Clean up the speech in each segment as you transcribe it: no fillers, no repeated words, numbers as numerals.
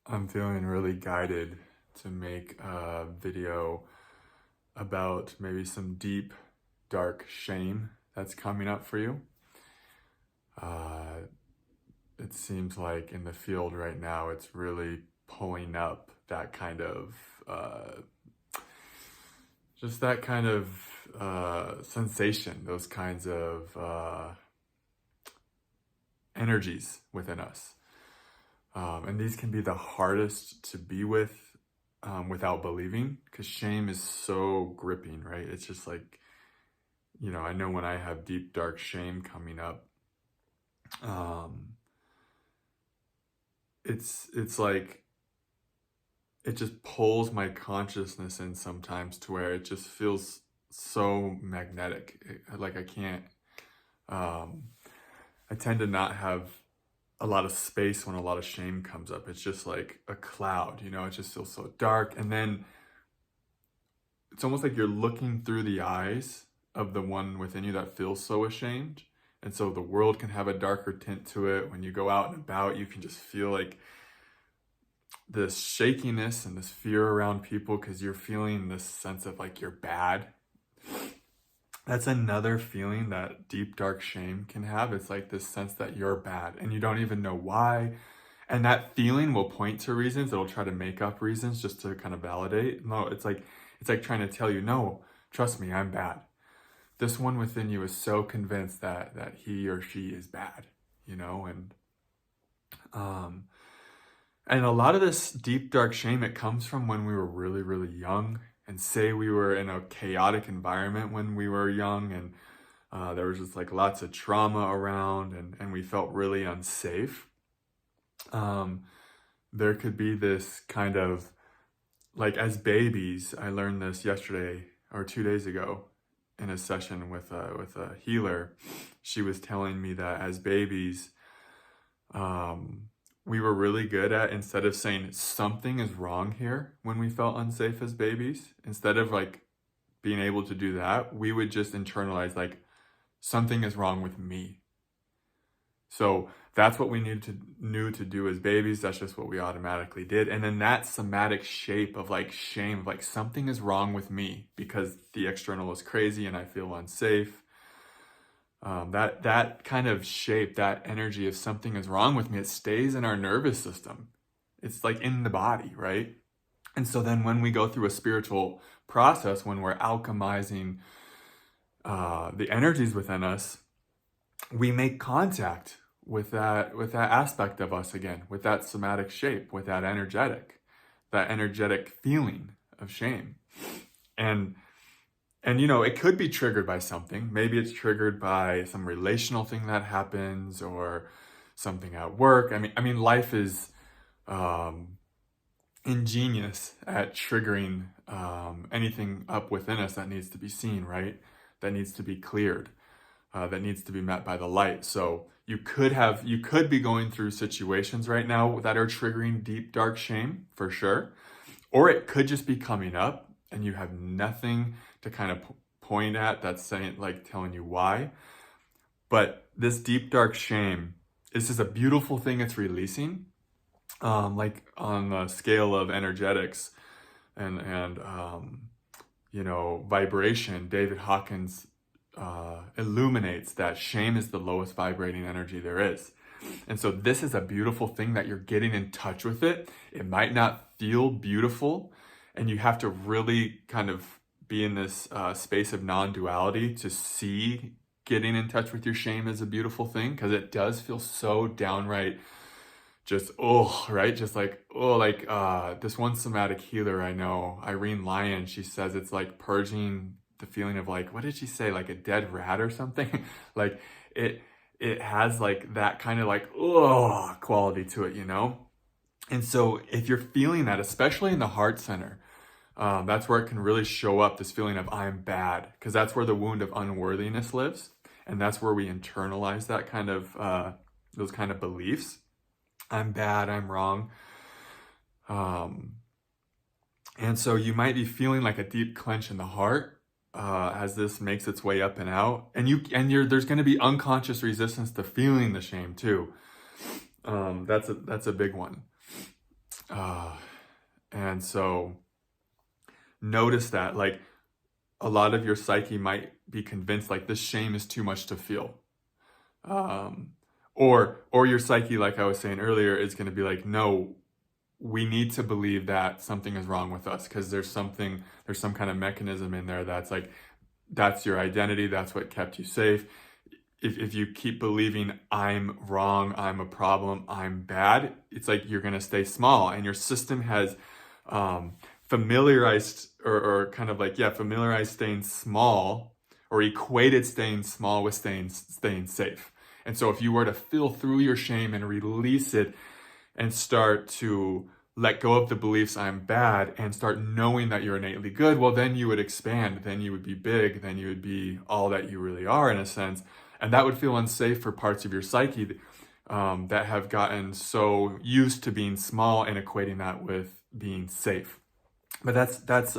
I'm feeling really guided to make a video about maybe some deep, dark shame that's coming up for you. Uh, it seems like in the field right now, it's really pulling up that kind of, just that kind of sensation, those kinds of energies within us. And these can be the hardest to be with without believing, because shame is so gripping, right? It's just like, I know when I have deep, dark shame coming up, it's like, it just pulls my consciousness in sometimes to where it just feels so magnetic. Like I can't, I tend to not have a lot of space when a lot of shame comes up. It's just like a cloud, it just feels so dark. And then it's almost like you're looking through the eyes of the one within you that feels so ashamed. And so the world can have a darker tint to it. When you go out and about, you can just feel like this shakiness and this fear around people because you're feeling this sense of like you're bad. That's another feeling that deep, dark shame can have. It's like this sense that you're bad and you don't even know why. And that feeling will point to reasons. It'll try to make up reasons just to kind of validate. No, it's like trying to tell you, no, trust me, I'm bad. This one within you is so convinced that he or she is bad, and a lot of this deep, dark shame, it comes from when we were really, really young, and say we were in a chaotic environment when we were young, and there was just like lots of trauma around, and we felt really unsafe. There could be this kind of, like as babies, I learned this yesterday or 2 days ago in a session with a healer. She was telling me that as babies, we were really good at, instead of saying something is wrong here when we felt unsafe as babies, instead of like being able to do that, we would just internalize like something is wrong with me. So that's what we knew to do as babies. That's just what we automatically did. And then that somatic shape of like shame, like something is wrong with me because the external is crazy and I feel unsafe. That kind of shape, that energy of something is wrong with me, it stays in our nervous system. It's like in the body, right? And so then when we go through a spiritual process, when we're alchemizing the energies within us, we make contact with that aspect of us again, with that somatic shape, with that energetic feeling of shame. And it could be triggered by something. Maybe it's triggered by some relational thing that happens or something at work. I mean, life is ingenious at triggering anything up within us that needs to be seen, right? That needs to be cleared. That needs to be met by the light. So you could be going through situations right now that are triggering deep, dark shame for sure. Or it could just be coming up and you have nothing to kind of point at that's saying, like, telling you why. But this deep, dark shame is just a beautiful thing it's releasing. Like on the scale of energetics and vibration, David Hawkins illuminates that shame is the lowest vibrating energy there is. And so this is a beautiful thing that you're getting in touch with it. It might not feel beautiful, and you have to really kind of be in this space of non-duality to see getting in touch with your shame as a beautiful thing, because it does feel so downright just, right? Just like, this one somatic healer I know, Irene Lyon, she says it's like purging the feeling of like, what did she say? Like a dead rat or something? Like it has like that kind of like, quality to it, And so if you're feeling that, especially in the heart center, that's where it can really show up, this feeling of I'm bad, because that's where the wound of unworthiness lives. And that's where we internalize that kind of, those kind of beliefs. I'm bad, I'm wrong. And so you might be feeling like a deep clench in the heart as this makes its way up and out. And there's going to be unconscious resistance to feeling the shame too. That's a big one. And so notice that, like, a lot of your psyche might be convinced like this shame is too much to feel. Or your psyche, like I was saying earlier, is going to be like, no, we need to believe that something is wrong with us because there's some kind of mechanism in there that's like, that's your identity, that's what kept you safe. If you keep believing I'm wrong, I'm a problem, I'm bad, it's like you're going to stay small, and your system has familiarized or kind of like, familiarized staying small, or equated staying small with staying safe. And so if you were to feel through your shame and release it and start to let go of the beliefs I'm bad and start knowing that you're innately good, well, then you would expand, then you would be big, then you would be all that you really are in a sense. And that would feel unsafe for parts of your psyche that have gotten so used to being small and equating that with being safe. But that's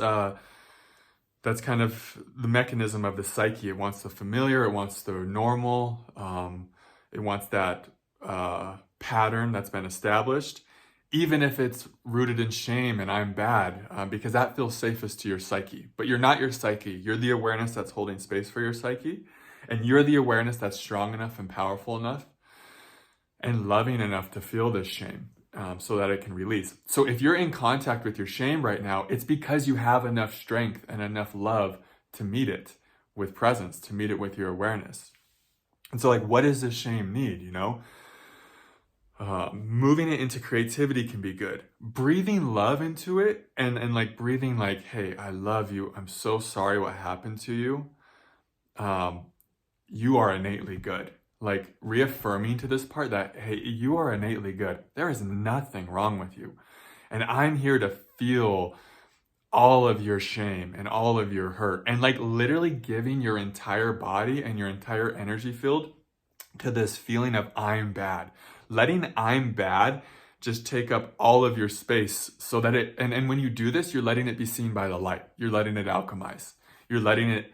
kind of the mechanism of the psyche. It wants the familiar, it wants the normal, it wants that pattern that's been established, even if it's rooted in shame and I'm bad, because that feels safest to your psyche. But you're not your psyche. You're the awareness that's holding space for your psyche, and you're the awareness that's strong enough and powerful enough and loving enough to feel this shame. So that it can release. So if you're in contact with your shame right now, it's because you have enough strength and enough love to meet it with presence, to meet it with your awareness. And so, like, what does this shame need, you know? Moving it into creativity can be good. Breathing love into it and like breathing like, hey, I love you. I'm so sorry what happened to you. You are innately good. Like reaffirming to this part that, hey, you are innately good. There is nothing wrong with you. And I'm here to feel all of your shame and all of your hurt, and like literally giving your entire body and your entire energy field to this feeling of I'm bad. Letting I'm bad just take up all of your space so that and when you do this, you're letting it be seen by the light. You're letting it alchemize. You're letting it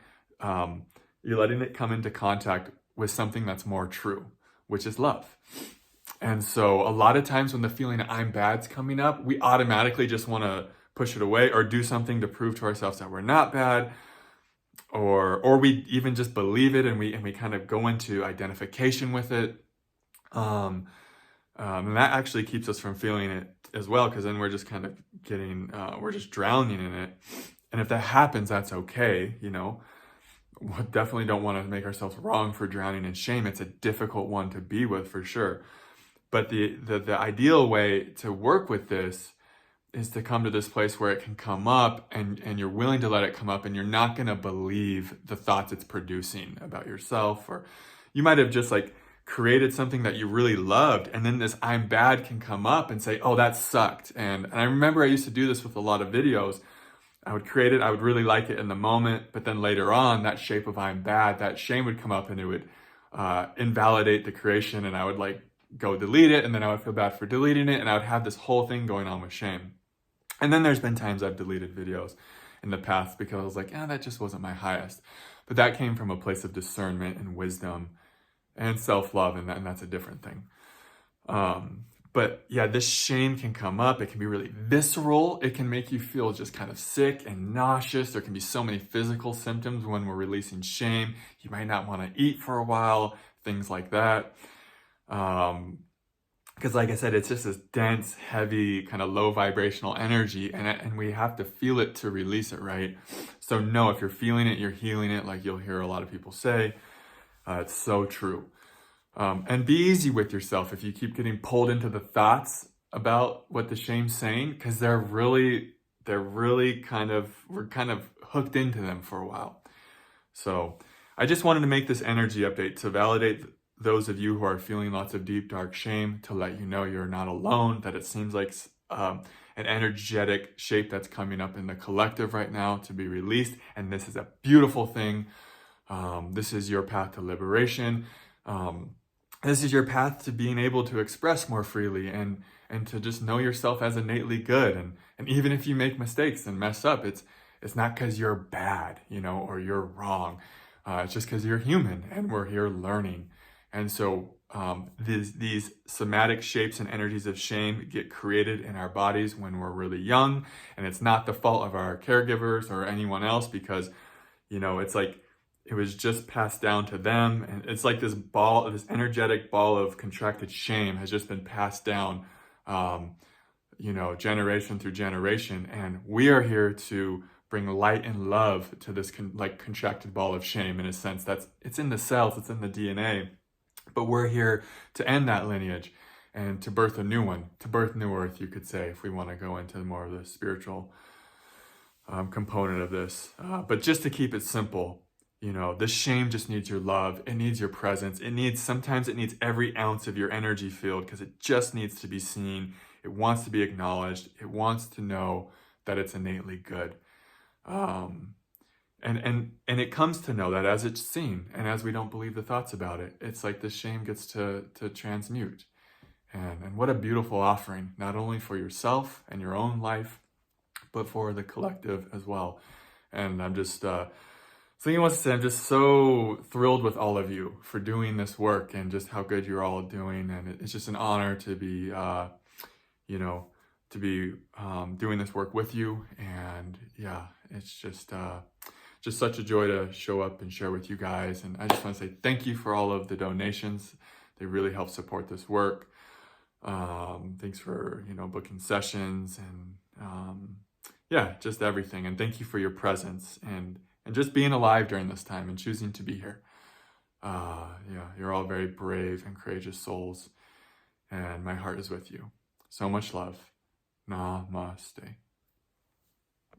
come into contact with something that's more true, which is love. And so a lot of times when the feeling I'm bad's coming up, we automatically just want to push it away or do something to prove to ourselves that we're not bad, or we even just believe it and we kind of go into identification with it. And that actually keeps us from feeling it as well, because then we're just kind of we're just drowning in it. And if that happens, that's okay, you know. We definitely don't want to make ourselves wrong for drowning in shame. It's a difficult one to be with for sure. But the ideal way to work with this is to come to this place where it can come up and you're willing to let it come up, and you're not going to believe the thoughts it's producing about yourself. Or you might have just like created something that you really loved, and then this I'm bad can come up and say, oh, that sucked. And I remember I used to do this with a lot of videos. I would create it, I would really like it in the moment, but then later on, that shape of I'm bad, that shame would come up and it would invalidate the creation, and I would like go delete it, and then I would feel bad for deleting it, and I would have this whole thing going on with shame. And then there's been times I've deleted videos in the past because I was like, that just wasn't my highest. But that came from a place of discernment and wisdom and self-love, and that's a different thing. But yeah, this shame can come up. It can be really visceral. It can make you feel just kind of sick and nauseous. There can be so many physical symptoms when we're releasing shame. You might not want to eat for a while, things like that. Because like I said, it's just this dense, heavy, kind of low vibrational energy, and we have to feel it to release it, right? So no, if you're feeling it, you're healing it, like you'll hear a lot of people say. It's so true. And be easy with yourself if you keep getting pulled into the thoughts about what the shame's saying, because we're kind of hooked into them for a while. So I just wanted to make this energy update to validate those of you who are feeling lots of deep, dark shame, to let you know you're not alone, that it seems like an energetic shape that's coming up in the collective right now to be released. And this is a beautiful thing. This is your path to liberation. This is your path to being able to express more freely and to just know yourself as innately good. And even if you make mistakes and mess up, it's not because you're bad, you know, or you're wrong. It's just because you're human and we're here learning. And so these somatic shapes and energies of shame get created in our bodies when we're really young, and it's not the fault of our caregivers or anyone else, because it's like it was just passed down to them, and it's like this energetic ball of contracted shame has just been passed down, generation through generation, and we are here to bring light and love to this contracted ball of shame. In a sense, it's in the cells, it's in the DNA. But we're here to end that lineage and to birth a new one, to birth new earth, you could say, if we want to go into more of the spiritual component of this. But just to keep it simple, this shame just needs your love. It needs your presence. Sometimes it needs every ounce of your energy field, because it just needs to be seen. It wants to be acknowledged. It wants to know that it's innately good. And it comes to know that as it's seen, and as we don't believe the thoughts about it, it's like the shame gets to transmute. And what a beautiful offering, not only for yourself and your own life, but for the collective as well. And I'm just, something I want to say, I'm just so thrilled with all of you for doing this work and just how good you're all doing. And it's just an honor to be, doing this work with you. And yeah, it's just such a joy to show up and share with you guys. And I just want to say thank you for all of the donations. They really help support this work. Thanks for, booking sessions and, just everything. And thank you for your presence and just being alive during this time and choosing to be here. You're all very brave and courageous souls, and my heart is with you. So much love. Namaste.